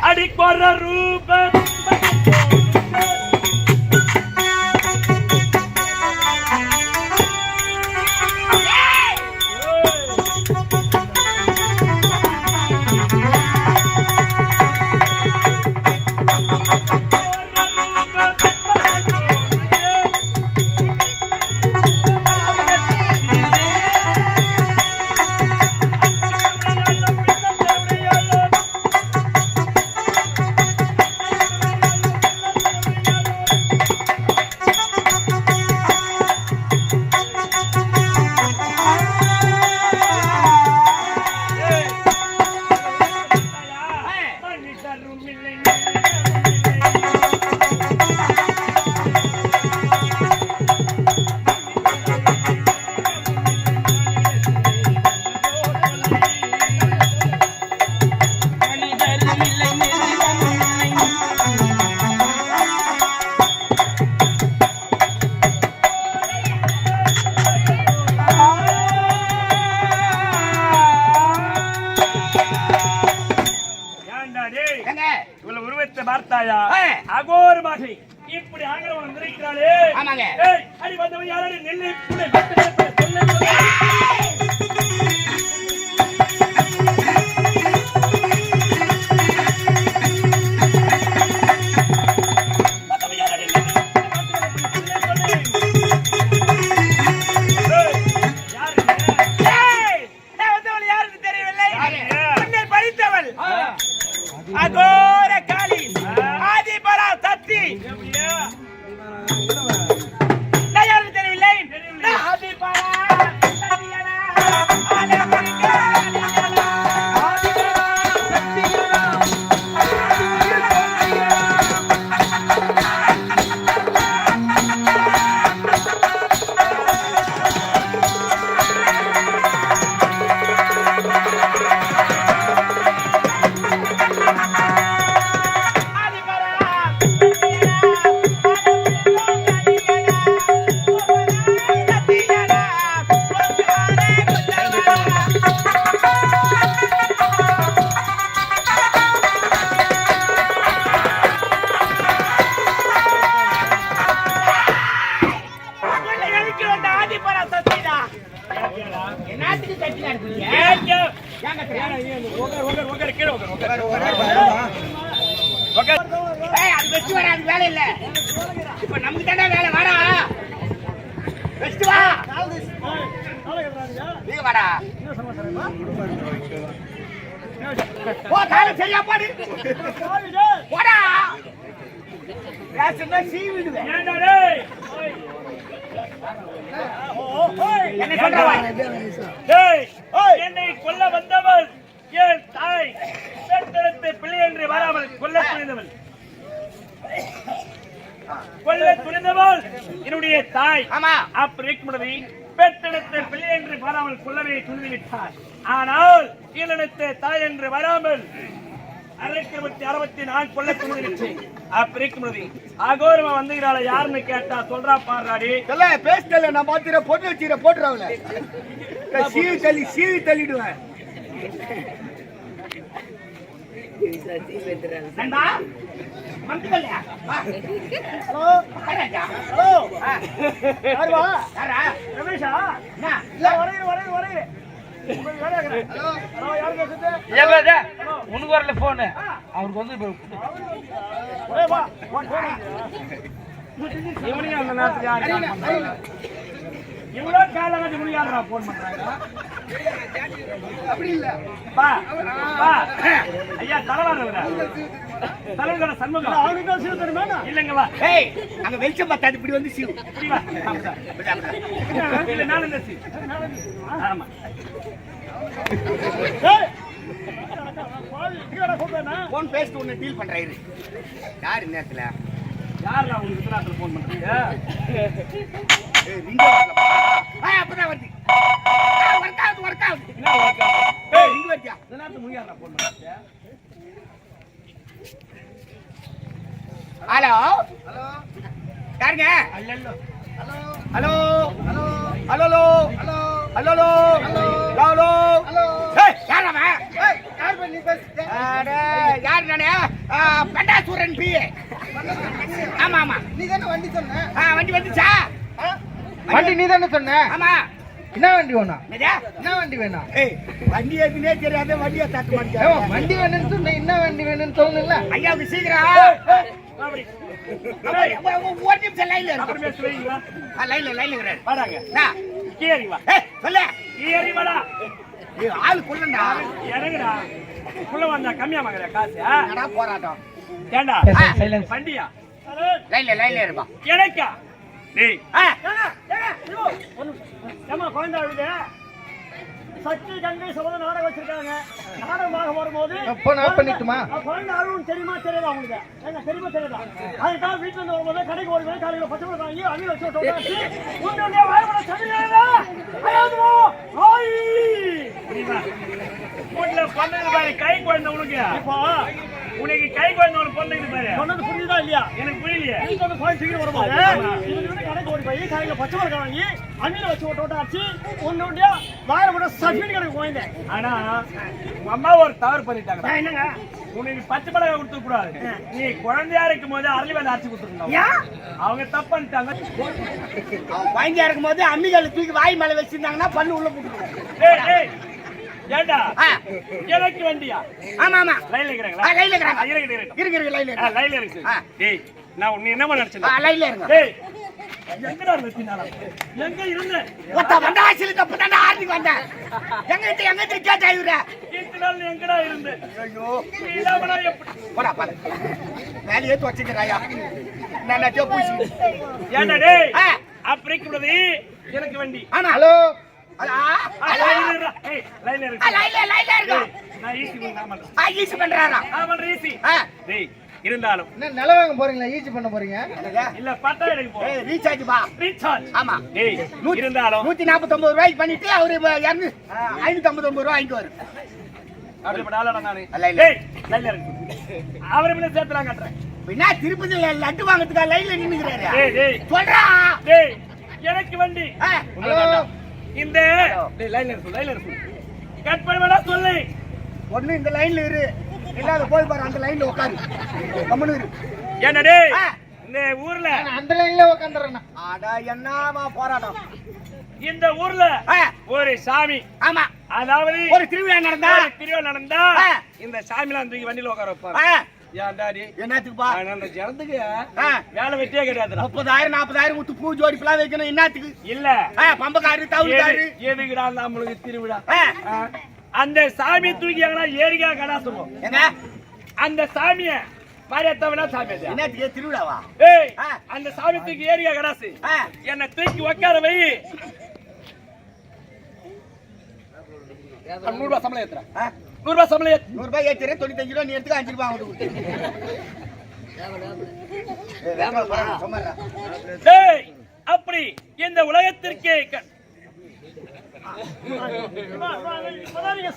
அடிப்பற ரூபம் பார்த்தாயா அகோரமாக இப்படி ஆங்கிலம் வந்திருக்கிறாளே அடி வந்தவன் யாராவது நெல்லை வேலை இல்ல இப்ப நமக்கு தானே வேலை வாடா வெஸ்ட் வா நீங்க வாடா போ கால சரியா பாடு போடா ராசனா சீவிடுவே ஏண்டா டேய் என்ன சொல்றவா டேய் என்னை கொல்ல வந்தவள் என் தாய் பெற்றெடுத்த பிள்ளை என்று வராமல் கொல்ல துணிந்தவள் என்னுடைய தாய் அப்படி பெற்றெடுத்த பிள்ளை என்று வராமல் கொல்லவே துணிந்துவிட்டார். ஆனால் கீழெடுத்த தாய் என்று வராமல் 664 கொல்ல துணிந்துவிட்டேன். அப்படி அகோரமா வந்துகிறாள யாருன்னு கேட்டா சொல்றா பாடுறாடி பேசல நான் பாத்துற போட்டு வச்சுற போட்டுறவள சீவி தள்ளிடுவேன். உனக்கு வரல போனு அவருக்கு வந்து அந்த நேரத்துக்கு இவ்வளவு காலகட்டம் முடியாதுடா போன் பண்றாங்க. அப்படி இல்ல ஐயா தலைவர சண்முகம் அவனுக்கு சீவு தெரியுமா இல்லங்கவா அங்க வெளிச்சம் பார்த்தாது இப்படி வந்து சீவு இல்ல நான் இந்த சீ ஆமா போன் பேசிட்டு ஒண்ணு டீல் பண்றாரு யார் இந்த நேரத்துல யாரா உங்களுக்கு இத்தனை போன் பண்றீங்க அப்பதான் வருது ஹலோ ஹலோ யாருங்க hello hello hello hello hello hello hello யாரா யார் நீ பேசு. யார் நானே பெண்டாசூரன் பி. ஆமா ஆமா நீ தானே வண்டி சொன்ன. வண்டி வந்துச்சா? வண்டி நீ தானே சொன்ன. ஆமா. என்ன வண்டி வேணும்? என்னடா? என்ன வண்டி வேணும்? ஏய் வண்டி எதுனே தெரியாத வண்டியை தட்ட மாட்டேன். ஏய், வண்டி வேணும்னு சொன்ன. என்ன வண்டி வேணும்னு தோணுல? ஐயாவுக்கு சீக்கிரம் அப்படி ஒரு நிமிஷம் லைன்ல அப்புறமே சொல்லுவீங்களா? லைன்ல இருக்கிறாரு. வாடாங்க நான் கீழே வா. சொல்லு. கீழே வாடா. ஆள் கொள்ளண்டா. இறங்குடா. உள்ள வந்தா கம்மியா வாங்குற காசு. என்னடா போராட்டம். ஏண்டா சைலன்ஸ். வண்டியா லைன்ல இருப்பா. எனக்கா டேய் ஏமா குழந்தை அழுது சக்தி கங்கை சபத நாடகம் வச்சிருக்காங்க. நாடகமாக வரும்போது அப்போ நான் பண்ணிட்டுமா? குழந்தை அழுவும் தெரியுமா தெரியாதா உங்களுக்கு? என்ன தெரியுமா தெரியாதா? அதுக்காக வீட்டுல இருந்து வரும்போது கடைக்கு ஓடி போய் காலையில 10 மணி வாங்கி அவில வச்சு விட்டு உன்னுடைய வாய்மட சமையலா ஐயாதுவோ ஆய் வீட்டுல பண்ணது பாரு கை குழந்தை உனக்கு. இப்போ உனக்கு கை குழந்தை ஒரு பொண்ணுக்கு பாரு. சொன்னது புரியுதா இல்லையா? எனக்கு புரியலையே. நீ சொன்ன பாயிண்ட் சீக்கிரம் வரும்போது இவங்க கடைக்கு ஓடி போய் காலையில 10 மணி வாங்கி அவில வச்சு விட்டு ஆச்சு உன்னுடைய வாய்மட சமையல் கடைக்கு போயிருந்தேன். ஆனா உங்க அம்மா ஒரு தவறு பண்ணிட்டாங்க. என்னங்க? உனக்கு பச்சை மிளகாய் கொடுத்து கூடாது. நீ குழந்தையா இருக்கும் போது அரளி வேலை அரைச்சு கொடுத்துருந்தாங்க. அவங்க தப்பு பண்ணிட்டாங்க. குழந்தையா இருக்கும் போது அம்மிகளை தூக்கி வாய் மேல வச்சிருந்தாங்கன்னா பல்லு உள்ள போட்டுருவோம். ஏய் ஏய் ஏண்டா எனக்கு வண்டியா? ஆமா ஆமா லைன்ல இருக்கறாங்களா? லைன்ல இருக்காங்க. இருக்கு லைன்ல லைன்ல இருக்கு. டேய் நான் உன்னை என்னமா நினைச்சேன்? லைன்ல இருங்க. டேய் எங்கடா இருந்தீனால? எங்க இருந்த? ஒத்த வண்டாசில தப்புடா ஆடி வந்தா. எங்க கேட்டா இவரே? இத்தனால எங்கடா இருந்த? ஐயோ நீலாமடா எப்படி? போடா பாரு. மேலே ஏத்து வச்சிக்கறாயா. நான் நச்சோ பூசி. ஏண்டா டேய் அப்படி கூடாது. எனக்கு வண்டி. ஆமா. ஹலோ. லைன்ல இரு. ஏய் லைன்ல இரு. லைன்ல இருங்க. நான் ஈஸி பண்ணாம. ஈஸி பண்றாரா? ஆமா ஈஸி. டேய் இருந்தாலும் என்ன நில வாங்க போறீங்களா? ஈஸி பண்ண போறீங்க? இல்ல பட்டா எடுக்க போ. ரீசார்ஜ் பா. ரீசார்ஜ். ஆமா. டேய் இருந்தாலும் 149 ரூபாய்க்கு பண்ணிட்டு அவரு 559 ரூபாய் வாங்கிக்குவாரு. அப்படி படாலடா நானே. லைன்ல. டேய் லைன்ல இருக்கு. அவரே மேல சேர்த்துலாம் கட்டறேன். பின்ன திருப்பதில லட்டு வாங்குறதுக்கு லைன்ல நின்னுக்கிறாரு. டேய் டேய் சொல்றா. டேய் எனக்கு வண்டி. ஹலோ. இந்த டேய் லைன்ல இருக்கு. கட் பண்ணவேடா சொல்லு. ஒண்ணு இந்த லைன்ல இரு. இல்லாத போய் பாரு அந்த லைன்ல உட்காரு. கம்முனு இரு. ஏண்டா டேய் இந்த ஊர்ல நான் அந்த லைன்ல உட்கார்ந்தறேன். அட என்னமா போராட்டம். இந்த ஊர்ல ஒரு சாமி. ஆமா. அதாவது ஒரு திருவிழா நடந்தா இந்த சாமிலாம் தூக்கி வண்டியில உட்கார வைப்பாங்க. ஏன்டா டேய் என்னத்துக்குப்பா? அந்த ஜனத்துக்கு வேலை வெட்டியே கிடையாதுடா. 30,000 40,000 முத்து பூ ஜோடி பிளா வைக்கணும். என்னத்துக்கு? இல்ல பம்பக்காரு தவுளுக்காரு எதுக்குடா நம்மளுக்கு திருவிழா? அந்த சாமி தூக்கி எங்கன்னா ஏரிக்கா கடா சொல்லுவோம். என்ன அந்த சாமிய மாரியத்தவனா சாமி அது. என்னத்துக்கு திருவிழாவா? ஏய் அந்த சாமி தூக்கி ஏரிக்கா கடாசு என்ன தூக்கி உட்கார வை. 100 ரூபாய் சம்பளம் ஏத்துறா. 100 ரூபாய் சம்பளம் ஏத்து. 100 ரூபாய் ஏத்துறே. 95 ரூபாய் நீ எடுத்துக்க. 5 ரூபாய் அவனுக்கு கொடுத்து. டேய் அப்படி இந்த உலகத்திற்கே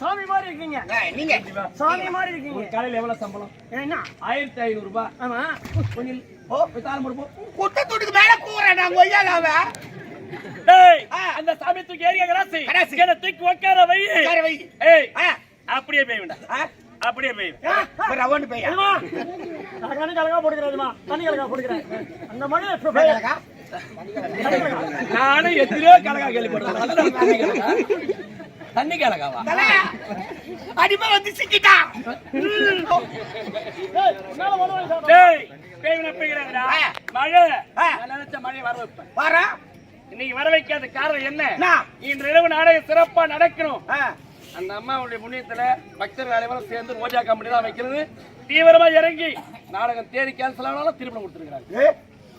சாமி மாதிரி இருக்கீங்க. நீங்க சாமி மாதிரி இருக்கீங்க. காலையில எவ்வளவு சம்பளம்? என்ன 1500 ரூபாய். ஆமா கொஞ்சம் குட்டத்துக்கு மேல கூறடா ஒய்யாலாவ. டேய் அந்த சாமி தூக்கி ஏரியா கடாசி என்ன தூக்கி உட்கார வை. ஏய் அப்படியே போய் வேண்டாம். அப்படியே போய் ரவுண்ட் போய் தண்ணி கலகா போடுகிறேன்மா. தண்ணி கலகா போடுகிறேன். அந்த மாதிரி கலகா நானும் எத்தனையோ கலகா கேள்விப்படுறேன். தண்ணி கலகாவா? அடிமை வந்து சிக்கிட்டா. டேய் பேய்ன பேய்ங்கடா. மழை நான் நினைச்ச மழை வர வைப்பேன். வாரா இன்னைக்கு வர வைக்காத காரணம் என்ன? இன்று இரவு நாடகம் சிறப்பா நடக்கணும். அந்த அம்மாவுடைய புண்ணியத்துல பக்தர்கள் அனைவரும் சேர்ந்து ரோஜா கம்பெனி தான் வைக்கிறது. தீவிரமா இறங்கி நாடகம் தேடி கேன்சல் ஆனாலும் திருப்பி கொடுத்துருக்காங்க.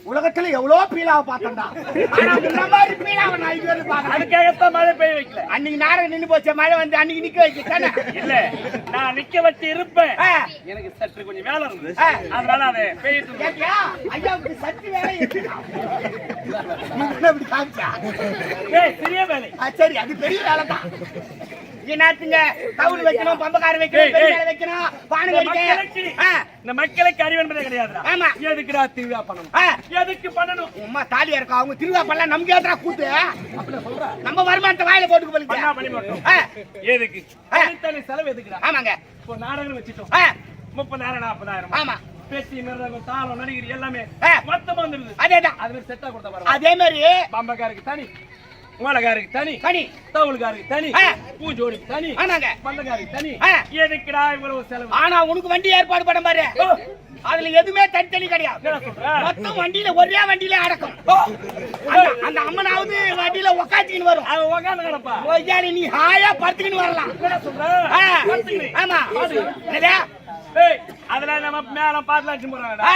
உலகத்துல எவ்வளவு பீலாவை பார்த்தா மாதிரி பீலாவை நான் இது வந்து பாக்கிறேன். அதுக்காகத்தான் மழை பெய்ய வைக்கல. அன்னைக்கு நாடகம் நின்று போச்சு. மழை வந்து அன்னைக்கு நிக்க வைக்க இல்ல நான் நிக்க வச்சு இருப்பேன். எனக்கு சற்று கொஞ்சம் வேலை இருந்தது. அதனால அதை பெய்யிட்டு ஐயாவுக்கு சற்று வேலை அப்படி காமிச்சா சிறிய வேலை. சரி அது பெரிய வேலை தான். என்னத்துங்க தவுள் வைக்கணும், பம்பக்கார வைக்கணும், பெருங்கால வைக்கணும், பானை வைக்கணும். இந்த மக்களுக்கு அறிவு என்பதே கிடையாது. ஆமா. எதுக்குடா திருவிழா பண்ணணும்? எதுக்கு பண்ணணும்? உம்மா தாலியா இருக்கா அவங்க திருவிழா பண்ணலாம், நமக்கு ஏற்றா கூத்து நம்ம வருமானத்தை வாயில போட்டுக்க பண்ணா போலீங்க. பண்ணி மாட்டோம். எதுக்கு தனி செலவு எதுக்குடா? ஆமாங்க. இப்போ நாடகம் வச்சுட்டோம், 30,000 40,000. ஆமா. பேசி மிருதங்கம் தாளம் நடிகர் எல்லாமே மொத்தமா வந்துருது. அதேதான். அது மாதிரி செட்டா கொடுத்தா பாருங்க. அதே மாதிரி பம்பக்காருக்கு தனி, மூலகாருக்கு தனி, கனி தவுளுக்காருக்கு தனி, பூஜோடிக்கு தனி, ஆனாங்க. பந்தக்காருக்கு தனி. எதுக்குடா இவ்வளவு செலவு? ஆனா உனக்கு வண்டி ஏற்பாடு பண்ண பாரு, அதுல எதுவுமே தனித்தனி கிடையாது. என்ன சொல்ற? மொத்தம் வண்டியில ஒரே வண்டியில அடக்கம். அந்த அம்மனாவது வண்டியில உக்காச்சிக்கின்னு வரும். அவன் உக்காந்து கிடப்பா. ஒய்யாரி நீ ஹாயா படுத்துக்கின்னு வரலாம். என்ன சொல்ற? ஆமா. என்னடா? ஏய், அதெல்லாம் நம்ம மேல பாட்டுல அடிச்சு போறாங்கடா.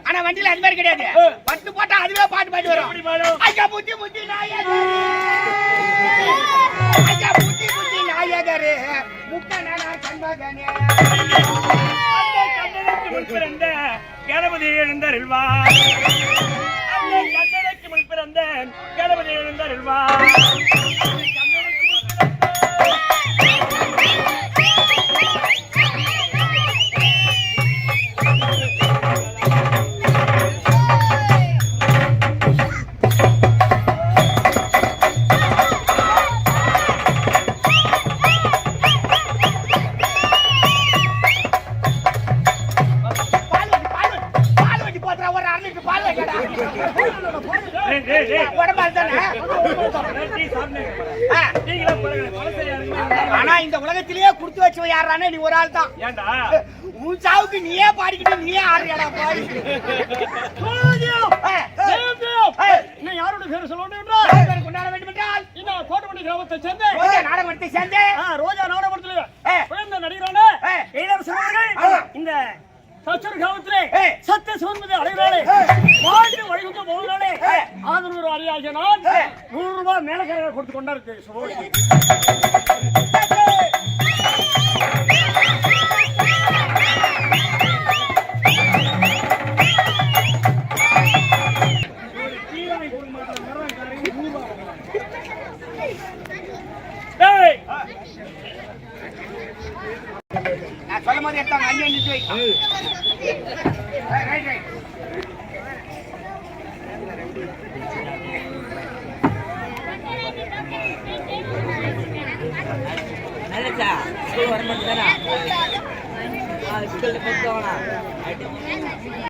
ஆனா வண்டியில அது மாதிரி கிடையாது. பட்டு போட்டா அதுவே பாட்டு பாடி வரும். எப்படி பாடும்? ஐயா புத்தி புத்தி நாயகரே, ஐயா புத்தி புத்தி நாயகரே, முக்க நானா கண்மகனே. அந்த கண்ணனுக்கு முன் பிறந்த கணபதி எழுந்தருள்வார். அந்த கண்ணனுக்கு முன் பிறந்த கணபதி எழுந்தருள்வார். பால் வண்டி போடுற ஒரு 1/2 லிட்டர் பால் வைக்கடா. ஏய், ஏய், உடம்பால் தானே. டீ சாப்பிடுங்க. நீங்களே பாருங்க, பழசையா இருக்கு. ஆனா இந்த உலகத்திலேயே குடுத்து வச்சவன் யாரானே நீ ஒரு ஆள் தான். ஏன்டா? உன் சாவுக்கு நீயே பாடிக்கிட்டு நீயே ஆடுறியடா பாடி. இன்னும் யாரோட பேர் சொல்லணும்? கொண்டாட வேண்டும் என்றால் இந்த கோட்டமணி கிராமத்தை சேர்ந்த ரோஜா நாடகத்தை சேர்ந்து ரோஜா நாடகத்தில் குழந்தை நடிகரான ஏய். இளவரசர் அவர்கள் ஆமா. இந்த சச்சர் கிராமத்திலே ஏய். சத்திய சுதந்திர அடைகிறாளே, வாழ்ந்து வழிகுத்த போகிறாளே, ஆதரவு அறியாகிய நான் 100 ரூபாய் மேலக்கரையை கொடுத்து கொண்டாரு சுபோடி. நான் சொல்லும் போது எடுத்தாங்க அங்கே நிறுத்தி வை. Right right. நல்லச்சா ஸ்கூல் வர மாட்டேங்கிறா ஸ்கூல்ல போய் போகலாம்